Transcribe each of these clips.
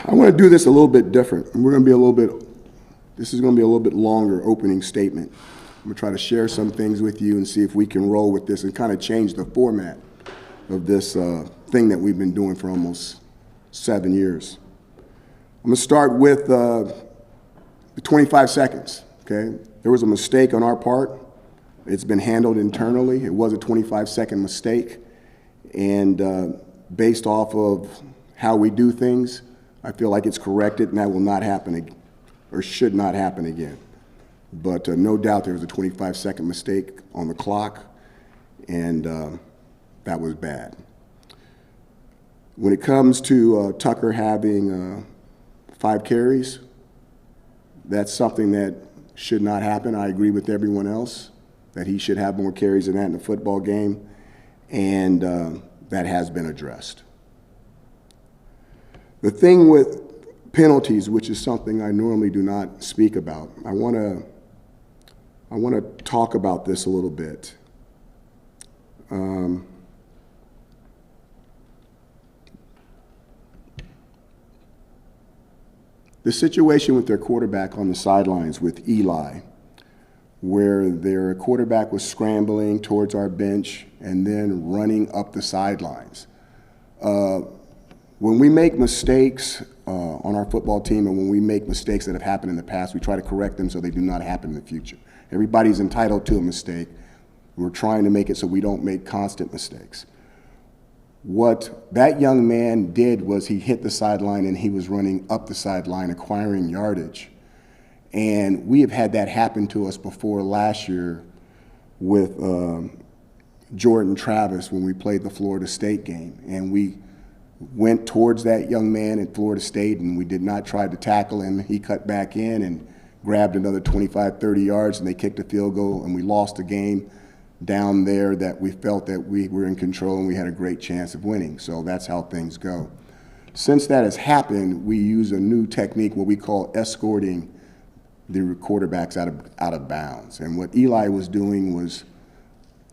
I want to do this a little bit different. We're going to be a little bit, this is going to be a little bit longer opening statement. I'm going to try to share some things with you and see if we can roll with this and kind of change the format of this thing that we've been doing for almost 7 years. I'm going to start with the 25 seconds, okay? There was a mistake on our part. It's been handled internally. It was a 25-second mistake. And based off of how we do things, I feel like it's corrected, and that will not happen or should not happen again. But no doubt there was a 25-second mistake on the clock, and that was bad. When it comes to Tucker having 5 carries, that's something that should not happen. I agree with everyone else that he should have more carries than that in a football game, and that has been addressed. The thing with penalties, which is something I normally do not speak about, I want to talk about this a little bit. The situation with their quarterback on the sidelines with Eli, where their quarterback was scrambling towards our bench and then running up the sidelines. When we make mistakes on our football team, and when we make mistakes that have happened in the past, we try to correct them so they do not happen in the future. Everybody's entitled to a mistake. We're trying to make it so we don't make constant mistakes. What that young man did was he hit the sideline and he was running up the sideline, acquiring yardage. And we have had that happen to us before last year with Jordan Travis when we played the Florida State game. And we went towards that young man at Florida State, and we did not try to tackle him. He cut back in and grabbed another 25, 30 yards, and they kicked a field goal, and we lost a game down there that we felt that we were in control and we had a great chance of winning. So that's how things go. Since that has happened, we use a new technique, what we call escorting the quarterbacks out of bounds. And what Eli was doing was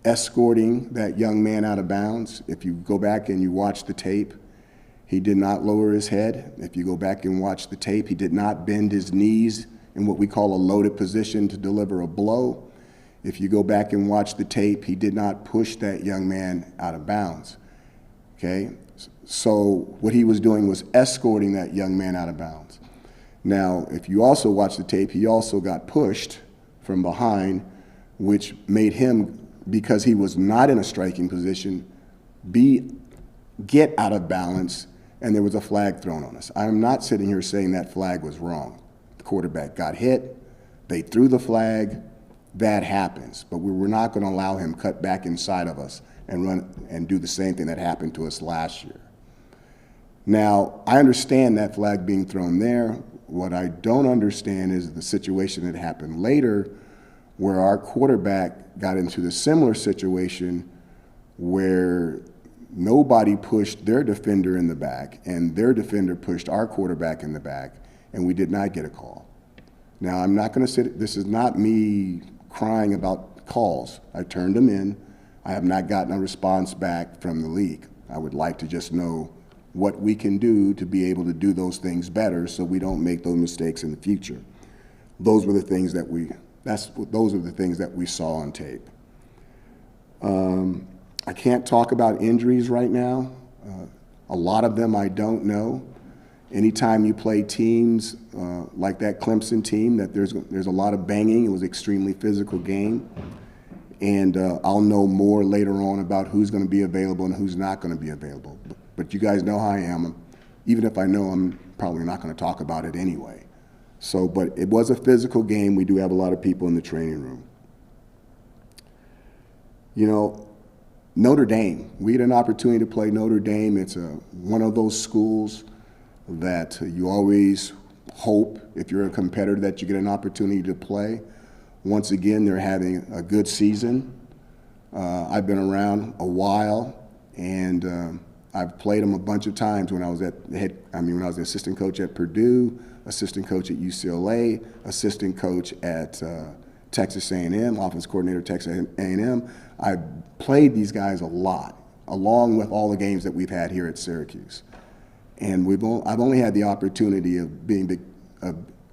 escorting that young man out of bounds. If you go back and you watch the tape, he did not lower his head. If you go back and watch the tape, he did not bend his knees in what we call a loaded position to deliver a blow. If you go back and watch the tape, he did not push that young man out of bounds, okay? So what he was doing was escorting that young man out of bounds. Now, if you also watch the tape, he also got pushed from behind, which made him, because he was not in a striking position, get out of balance, and there was a flag thrown on us. I'm not sitting here saying that flag was wrong. The quarterback got hit, they threw the flag, that happens, but we were not going to allow him cut back inside of us and run and do the same thing that happened to us last year. Now, I understand that flag being thrown there. What I don't understand is the situation that happened later where our quarterback got into the similar situation where nobody pushed their defender in the back and their defender pushed our quarterback in the back, and we did not get a call. Now, I'm not going to say this is not me crying about calls. I turned them in. I have not gotten a response back from the league. I would like to just know what we can do to be able to do those things better so we don't make those mistakes in the future. Those were the things that those are the things that we saw on tape. I can't talk about injuries right now. A lot of them I don't know. Anytime you play teams like that Clemson team, that there's a lot of banging. It was an extremely physical game. And I'll know more later on about who's going to be available and who's not going to be available. But you guys know how I am. Even if I know, I'm probably not going to talk about it anyway. So, but it was a physical game. We do have a lot of people in the training room. You know, Notre Dame, we had an opportunity to play Notre Dame. It's one of those schools that you always hope, if you're a competitor, that you get an opportunity to play. Once again, they're having a good season. I've been around a while, and I've played them a bunch of times when I was when I was the assistant coach at Purdue, assistant coach at UCLA, assistant coach at Texas A&M, offense coordinator at Texas A&M. I've played these guys a lot, along with all the games that we've had here at Syracuse. And I've only had the opportunity of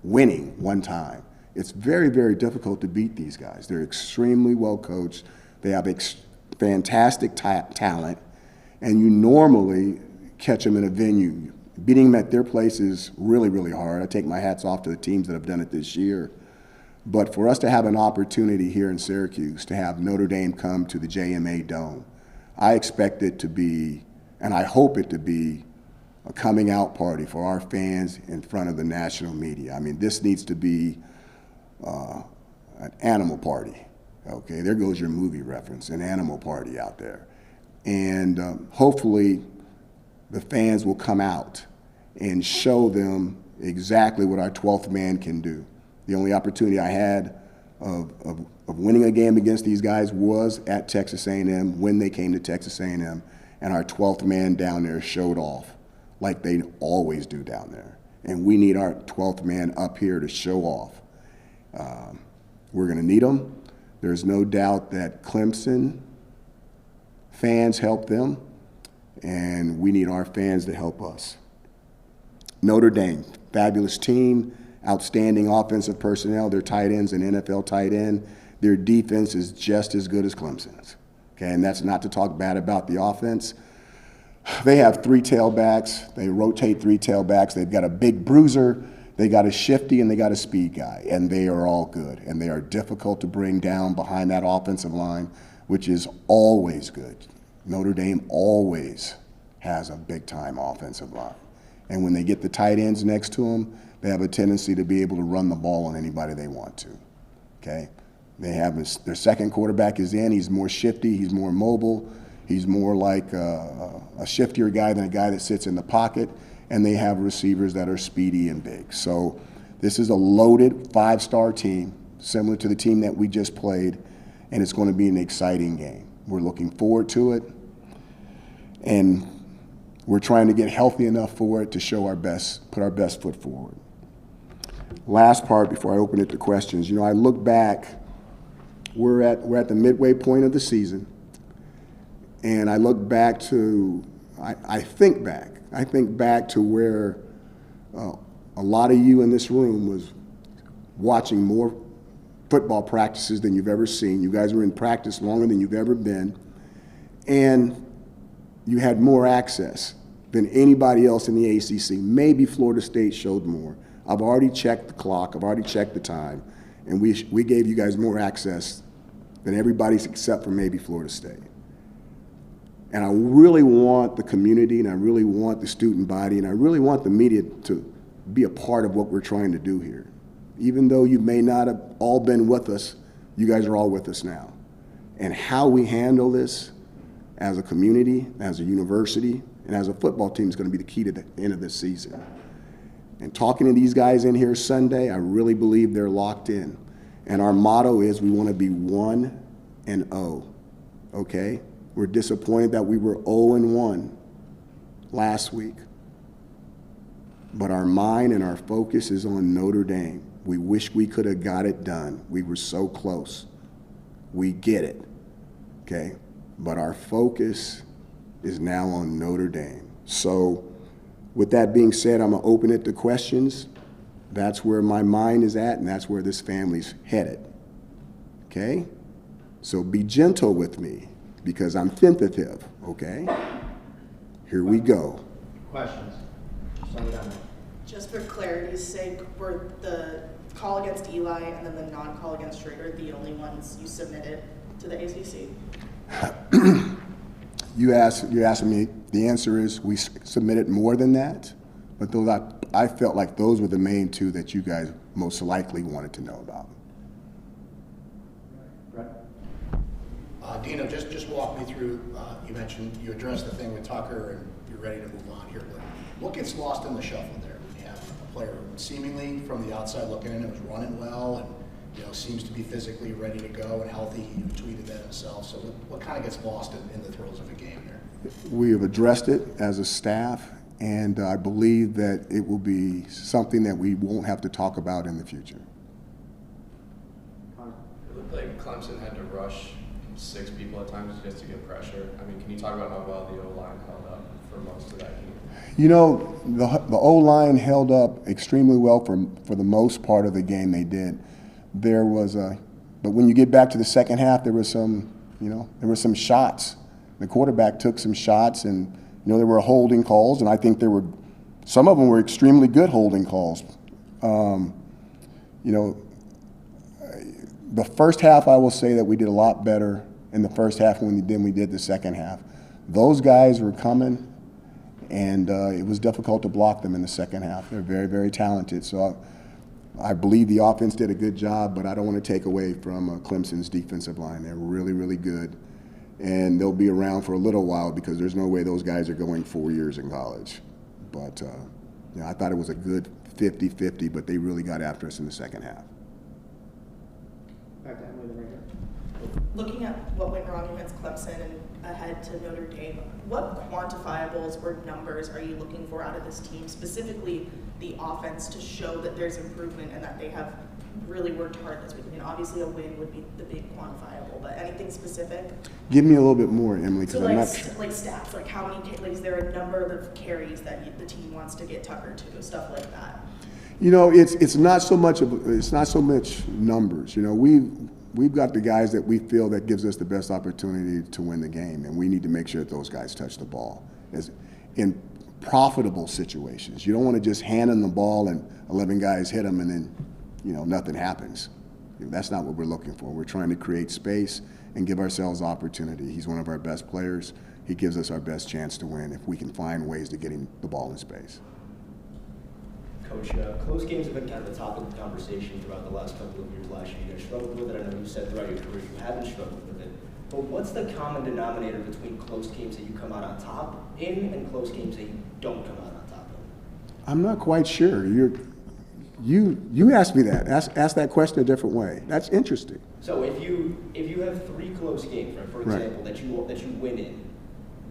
winning one time. It's very, very difficult to beat these guys. They're extremely well coached. They have fantastic talent, and you normally catch them in a venue. Beating them at their place is really, really hard. I take my hats off to the teams that have done it this year. But for us to have an opportunity here in Syracuse to have Notre Dame come to the JMA Dome, I expect it to be, and I hope it to be, a coming out party for our fans in front of the national media. I mean, this needs to be an animal party. Okay, there goes your movie reference, an animal party out there. And hopefully the fans will come out and show them exactly what our 12th man can do. The only opportunity I had of winning a game against these guys was at Texas A&M when they came to Texas A&M, and our 12th man down there showed off like they always do down there. And we need our 12th man up here to show off. We're going to need them. There's no doubt that Clemson fans help them, and we need our fans to help us. Notre Dame, fabulous team, outstanding offensive personnel. Their tight end's an NFL tight end. Their defense is just as good as Clemson's. Okay, and that's not to talk bad about the offense. They have 3 tailbacks. They rotate 3 tailbacks. They've got a big bruiser. They got a shifty, and they got a speed guy, and they are all good. And they are difficult to bring down behind that offensive line, which is always good. Notre Dame always has a big-time offensive line. And when they get the tight ends next to them, they have a tendency to be able to run the ball on anybody they want to, okay? They have their second quarterback is in. He's more shifty. He's more mobile. He's more like a shiftier guy than a guy that sits in the pocket. And they have receivers that are speedy and big. So this is a loaded 5-star team, similar to the team that we just played, and it's going to be an exciting game. We're looking forward to it, and we're trying to get healthy enough for it to show our best, put our best foot forward. Last part before I open it to questions. You know, I look back, we're at the midway point of the season, and I look back to, I think back to where a lot of you in this room was watching more football practices than you've ever seen. You guys were in practice longer than you've ever been, and you had more access than anybody else in the ACC. Maybe Florida State showed more. I've already checked the clock. I've already checked the time, and we gave you guys more access than everybody's except for maybe Florida State. And I really want the community, and I really want the student body, and I really want the media to be a part of what we're trying to do here. Even though you may not have all been with us, you guys are all with us now. And how we handle this as a community, as a university, and as a football team is going to be the key to the end of this season. And talking to these guys in here Sunday, I really believe they're locked in. And our motto is we want to be 1-0, okay? We're disappointed that we were 0-1 last week. But our mind and our focus is on Notre Dame. We wish we could have got it done. We were so close. We get it, okay? But our focus is now on Notre Dame. So with that being said, I'm going to open it to questions. That's where my mind is at, and that's where this family's headed, okay? So be gentle with me, because I'm tentative, okay? Here we go. Questions? Just for clarity's sake, were the call against Eli and then the non-call against Schrader the only ones you submitted to the ACC? You asked me, the answer is we submitted more than that, but those I felt like those were the main 2 that you guys most likely wanted to know about. Dino, just walk me through, you mentioned you addressed the thing with Tucker and you're ready to move on here, but what gets lost in the shuffle there when you have a player seemingly from the outside looking in, it was running well and seems to be physically ready to go and healthy. He tweeted that himself. So what kind of gets lost in the throes of a game there? We have addressed it as a staff, and I believe that it will be something that we won't have to talk about in the future. It looked like Clemson had to rush 6 people at times just to get pressure. I mean, can you talk about how well the O-line held up for most of that game? You know, the O-line held up extremely well for the most part of the game. They did. There was but when you get back to the second half, there were some shots. The quarterback took some shots, and there were holding calls, and I think some of them were extremely good holding calls. The first half, I will say that we did a lot better in the first half than we did the second half. Those guys were coming, and it was difficult to block them in the second half. They're very, very talented. So I believe the offense did a good job, but I don't want to take away from Clemson's defensive line. They're really, really good, and they'll be around for a little while because there's no way those guys are going 4 years in college. But I thought it was a good 50-50, but they really got after us in the second half. Looking at what went wrong against Clemson and ahead to Notre Dame, what quantifiables or numbers are you looking for out of this team, specifically the offense, to show that there's improvement and that they have really worked hard this week? I mean, obviously a win would be the big quantifiable, but anything specific? Give me a little bit more, Emily, because So I'm not like stats, like how many, like is there a number of carries that the team wants to get Tucker to, stuff like that? It's not so much numbers. We've got the guys that we feel that gives us the best opportunity to win the game, and we need to make sure that those guys touch the ball in profitable situations. You don't want to just hand them the ball and 11 guys hit them and then nothing happens. That's not what we're looking for. We're trying to create space and give ourselves opportunity. He's one of our best players. He gives us our best chance to win if we can find ways to get him the ball in space. Coach, close games have been kind of the topic of the conversation throughout the last couple of years. Last year, you guys struggled with it. I know you said throughout your career you haven't struggled with it. But what's the common denominator between close games that you come out on top in and close games that you don't come out on top in? I'm not quite sure. You asked me that. Ask that question a different way. That's interesting. So if you have 3 close games, right, for example, that you win in,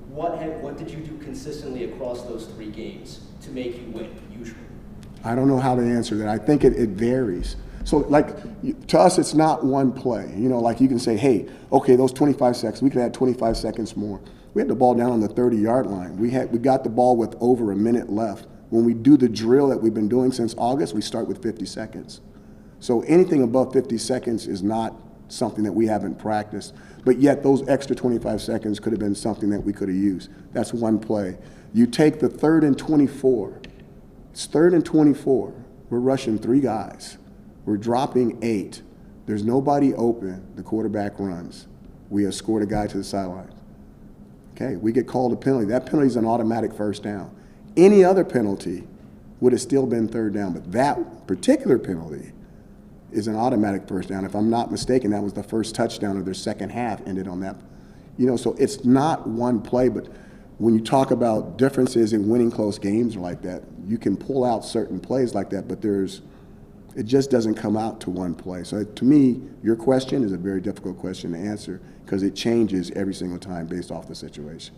what did you do consistently across those 3 games to make you win usually? I don't know how to answer that. I think it varies. So, to us, it's not one play. Like you can say, hey, okay, those 25 seconds, we could add 25 seconds more. We had the ball down on the 30-yard line. We got the ball with over a minute left. When we do the drill that we've been doing since August, we start with 50 seconds. So anything above 50 seconds is not something that we haven't practiced. But yet those extra 25 seconds could have been something that we could have used. That's one play. You take the 3rd and 24. It's 3rd and 24. We're rushing 3 guys. We're dropping 8. There's nobody open. The quarterback runs. We escort a guy to the sideline. Okay, we get called a penalty. That penalty is an automatic first down. Any other penalty would have still been 3rd down, but that particular penalty is an automatic first down. If I'm not mistaken, that was the first touchdown of their second half ended on that. So it's not one play, but when you talk about differences in winning close games like that, you can pull out certain plays like that, but it just doesn't come out to one play. So to me, your question is a very difficult question to answer because it changes every single time based off the situation.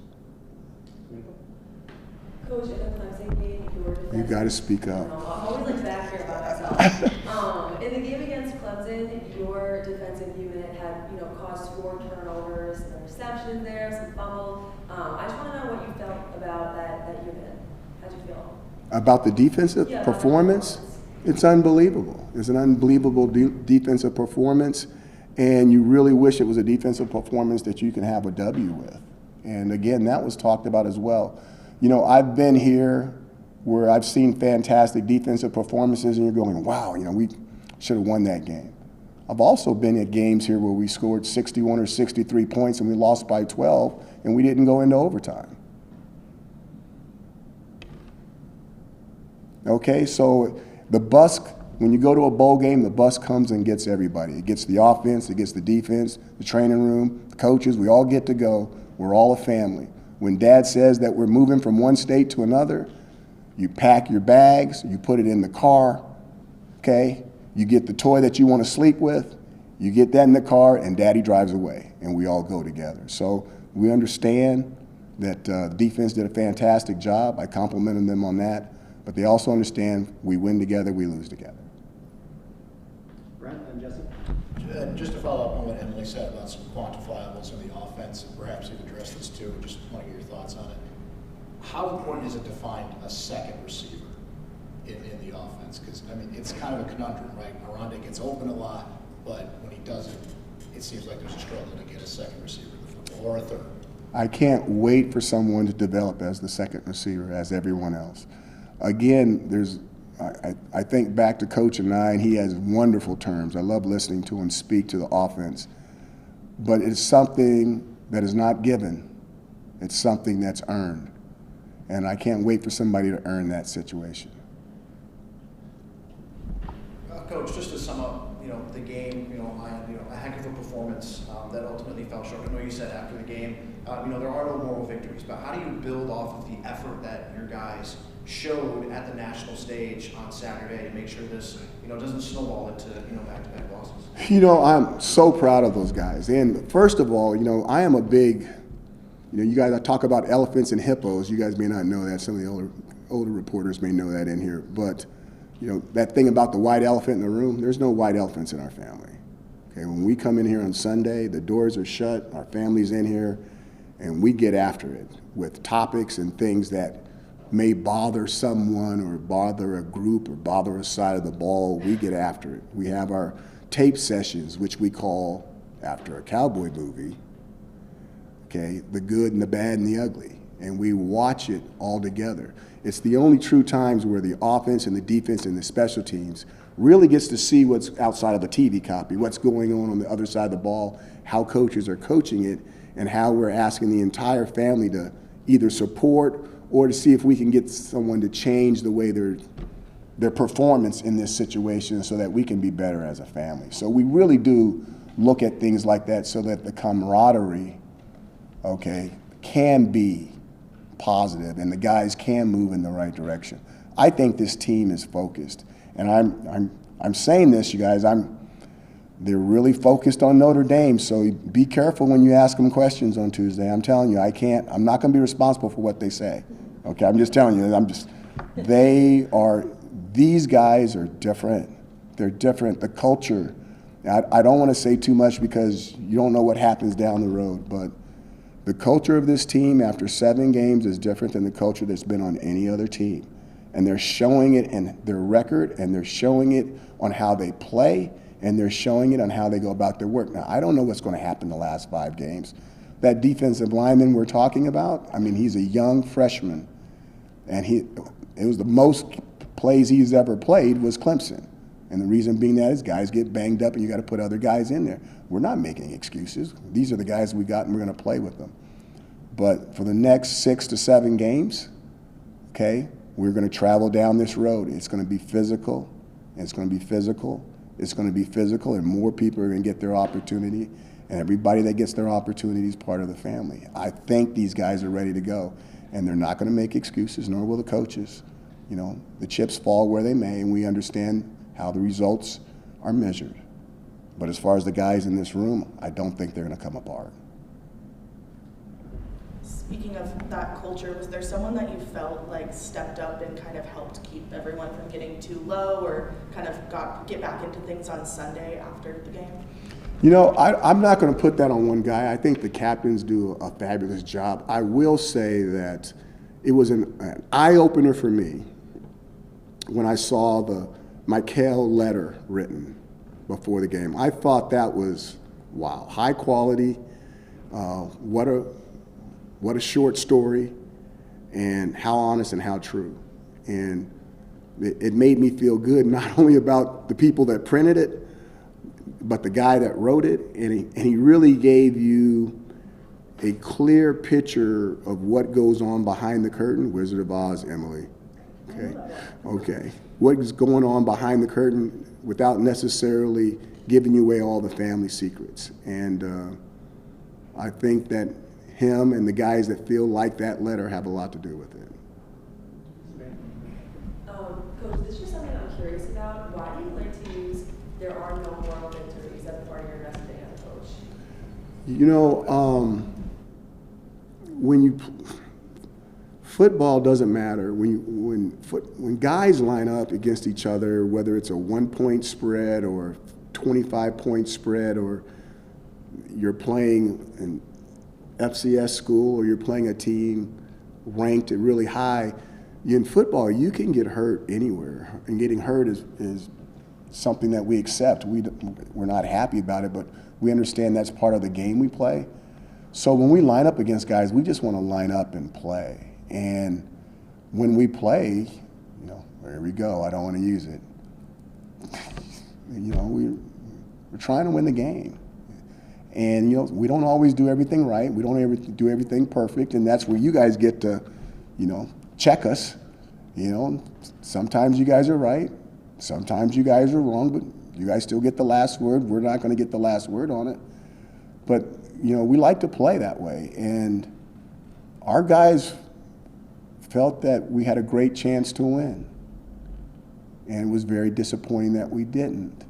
Coach, in the Clemson game, your defense. You got to speak up. I'm always back here by myself. In the game against Clemson, your defensive unit had, caused 4 turnovers, some interceptions there, some fumbles. I just want to know what you felt about that unit. How'd you feel? About the defensive performance? It's unbelievable. It's an unbelievable defensive performance, and you really wish it was a defensive performance that you can have a W with. And again, that was talked about as well. I've been here where I've seen fantastic defensive performances, and you're going, wow, we should have won that game. I've also been at games here where we scored 61 or 63 points and we lost by 12, and we didn't go into overtime. Okay, so the bus, when you go to a bowl game, the bus comes and gets everybody. It gets the offense, it gets the defense, the training room, the coaches, we all get to go. We're all a family. When Dad says that we're moving from one state to another, you pack your bags, you put it in the car, okay? You get the toy that you want to sleep with, you get that in the car, and Daddy drives away, and we all go together. So we understand that defense did a fantastic job. I complimented them on that, but they also understand we win together, we lose together. Brent and Jesse. Just to follow up on what Emily said about some quantifiables in the offense, and perhaps you've addressed this too, just want to get your thoughts on it. how important is it to find a second receiver in the offense? Because, I mean, it's kind of a conundrum, right? Aranda gets open a lot, but when he doesn't, it seems like there's a struggle to get a second receiver in the football, or a third. I can't wait for someone to develop as the second receiver, as everyone else. Again, I think back to Coach and I, and he has wonderful terms. I love listening to him speak to the offense. But it's something that is not given. It's something that's earned. And I can't wait for somebody to earn that situation. Coach, just to sum up, the game, a heck of a performance that ultimately fell short. I know you said after the game, there are no moral victories, but how do you build off of the effort that your guys showed at the national stage on Saturday to make sure this, doesn't snowball into, back-to-back losses? I'm so proud of those guys. And first of all, I am a big, you guys, I talk about elephants and hippos. You guys may not know that. Some of the older reporters may know that in here. But, that thing about the white elephant in the room, there's no white elephants in our family. Okay, when we come in here on Sunday, the doors are shut, our family's in here, and we get after it with topics and things that may bother someone or bother a group or bother a side of the ball. We get after it. We have our tape sessions, which we call, after a cowboy movie, okay, the good and the bad and the ugly. And we watch it all together. It's the only true times where the offense and the defense and the special teams really gets to see what's outside of the TV copy, what's going on the other side of the ball, how coaches are coaching it, and how we're asking the entire family to either support or to see if we can get someone to change the way their performance in this situation so that we can be better as a family. So we really do look at things like that so that the camaraderie, okay, can be positive and the guys can move in the right direction. I think this team is focused, and I'm saying this, you guys. They're really focused on Notre Dame, so be careful when you ask them questions on Tuesday. I'm telling you, I'm not going to be responsible for what they say. Okay, I'm just telling you, these guys are different. They're different. The culture, I don't want to say too much because you don't know what happens down the road, but the culture of this team after 7 games is different than the culture that's been on any other team. And they're showing it in their record, and they're showing it on how they play, and they're showing it on how they go about their work. Now, I don't know what's going to happen the last 5 games. That defensive lineman we're talking about, I mean, he's a young freshman, and it was the most plays he's ever played was Clemson. And the reason being that is guys get banged up and you got to put other guys in there. We're not making excuses. These are the guys we got and we're going to play with them. But for the next 6 to 7 games, okay, we're going to travel down this road. It's going to be physical. It's going to be physical. It's going to be physical, and more people are going to get their opportunity. And everybody that gets their opportunity is part of the family. I think these guys are ready to go, and they're not going to make excuses, nor will the coaches. The chips fall where they may, and we understand how the results are measured. But as far as the guys in this room, I don't think they're going to come apart. Speaking of that culture, was there someone that you felt like stepped up and kind of helped keep everyone from getting too low, or kind of get back into things on Sunday after the game? I'm not going to put that on one guy. I think the captains do a fabulous job. I will say that it was an eye-opener for me when I saw the Michael letter written before the game. I thought that was, wow, high quality, what a short story, and how honest and how true. And it made me feel good, not only about the people that printed it, but the guy that wrote it, and he really gave you a clear picture of what goes on behind the curtain. Wizard of Oz, Emily. Okay. What is going on behind the curtain without necessarily giving you away all the family secrets. And I think that him and the guys that feel like that letter have a lot to do with it. Coach, this is just something I'm curious about. Why do you like to use "there are no moral victories" as part of your messaging as a coach? Football doesn't matter. When guys line up against each other, whether it's a 1-point spread or 25-point spread, or you're playing an FCS school or you're playing a team ranked really high. In football, you can get hurt anywhere, and getting hurt is something that we accept. We're not happy about it, but we understand that's part of the game we play. So when we line up against guys, we just want to line up and play. And when we play, there we go, I don't want to use it. We're trying to win the game. And, we don't always do everything right. We don't ever do everything perfect, and that's where you guys get to, check us. Sometimes you guys are right. Sometimes you guys are wrong, but you guys still get the last word. We're not going to get the last word on it. But, we like to play that way. And our guys felt that we had a great chance to win. And it was very disappointing that we didn't.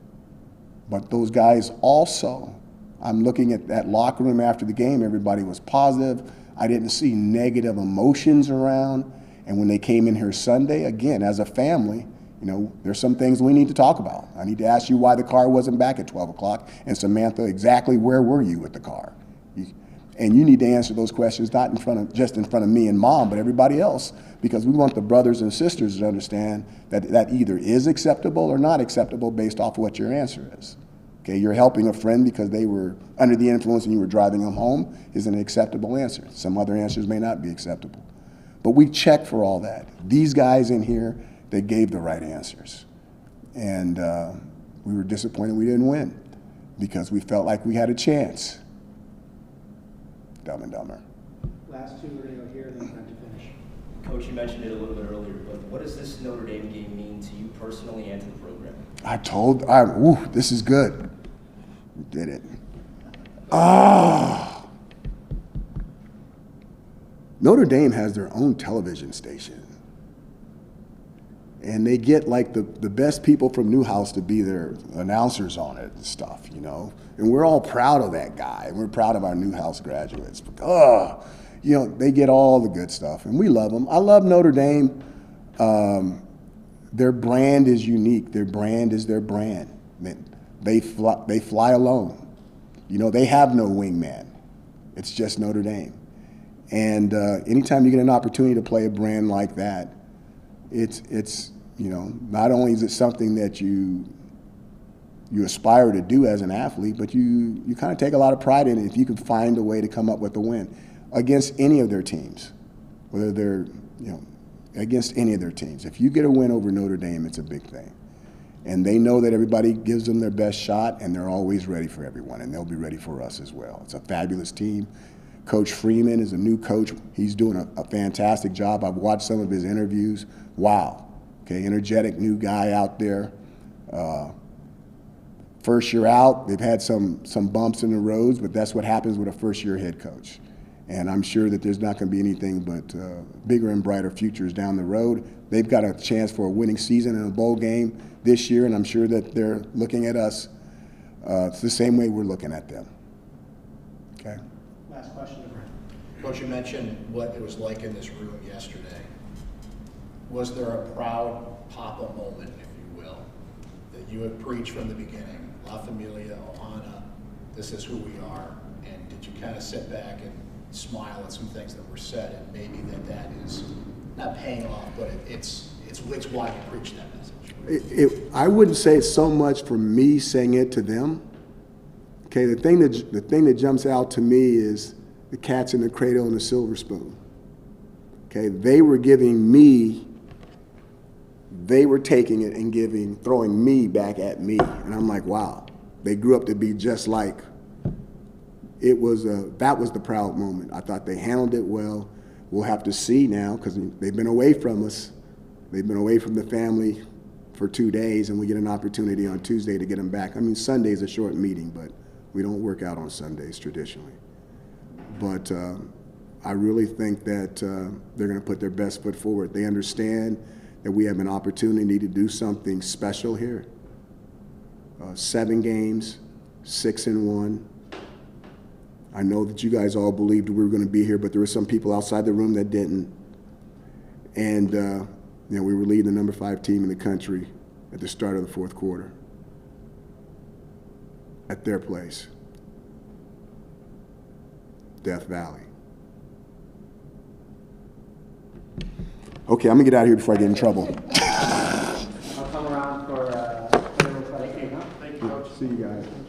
But those guys also, I'm looking at that locker room after the game, everybody was positive. I didn't see negative emotions around. And when they came in here Sunday, again, as a family, there's some things we need to talk about. I need to ask you why the car wasn't back at 12 o'clock. And Samantha, exactly where were you with the car? And you need to answer those questions not just in front of me and Mom, but everybody else, because we want the brothers and sisters to understand that either is acceptable or not acceptable based off of what your answer is. Okay, you're helping a friend because they were under the influence and you were driving them home is an acceptable answer. Some other answers may not be acceptable. But we check for all that. These guys in here, they gave the right answers. And we were disappointed we didn't win because we felt like we had a chance. Dumb and Dumber. Last two, we're going to go here and then time to finish. Coach, you mentioned it a little bit earlier, but what does this Notre Dame game mean to you personally and to the program? This is good. We did it. Notre Dame has their own television station. And they get like the best people from Newhouse to be their announcers on it and stuff, And we're all proud of that guy. And we're proud of our Newhouse graduates. But, they get all the good stuff. And we love them. I love Notre Dame. Their brand is unique. Their brand is their brand. They fly alone. They have no wingman. It's just Notre Dame. And anytime you get an opportunity to play a brand like that, it's not only is it something that you aspire to do as an athlete, but you kind of take a lot of pride in it if you can find a way to come up with a win against any of their teams, whether they're against any of their teams. If you get a win over Notre Dame, it's a big thing. And they know that everybody gives them their best shot, and they're always ready for everyone, and they'll be ready for us as well. It's a fabulous team. Coach Freeman is a new coach. He's doing a fantastic job. I've watched some of his interviews. Wow. Okay, energetic new guy out there. First year out, they've had some bumps in the roads, but that's what happens with a first-year head coach. And I'm sure that there's not going to be anything but bigger and brighter futures down the road. They've got a chance for a winning season in a bowl game this year, and I'm sure that they're looking at us the same way we're looking at them. Okay. Last question. Coach, you mentioned what it was like in this room yesterday. Was there a proud Papa moment, if you will, that you had preached from the beginning? La Familia, Ohana, this is who we are. And did you kind of sit back and smile at some things that were said, and maybe that is not paying off, but it's why you preach that message? I wouldn't say it's so much for me saying it to them. Okay, the thing that jumps out to me is the cat's in the cradle and the silver spoon. Okay, they were taking it and throwing me back at me, and I'm like, wow. They grew up to be just like. That was the proud moment. I thought they handled it well. We'll have to see now because they've been away from us. They've been away from the family for 2 days, and we get an opportunity on Tuesday to get them back. I mean, Sunday's a short meeting, but we don't work out on Sundays traditionally. But I really think that they're going to put their best foot forward. They understand that we have an opportunity to do something special here. 7 games, 6-1. I know that you guys all believed we were going to be here, but there were some people outside the room that didn't. And we were leading the number 5 team in the country at the start of the 4th quarter at their place, Death Valley. Okay, I'm gonna get out of here before I get in trouble. I'll come around for, whatever play came up. See you guys.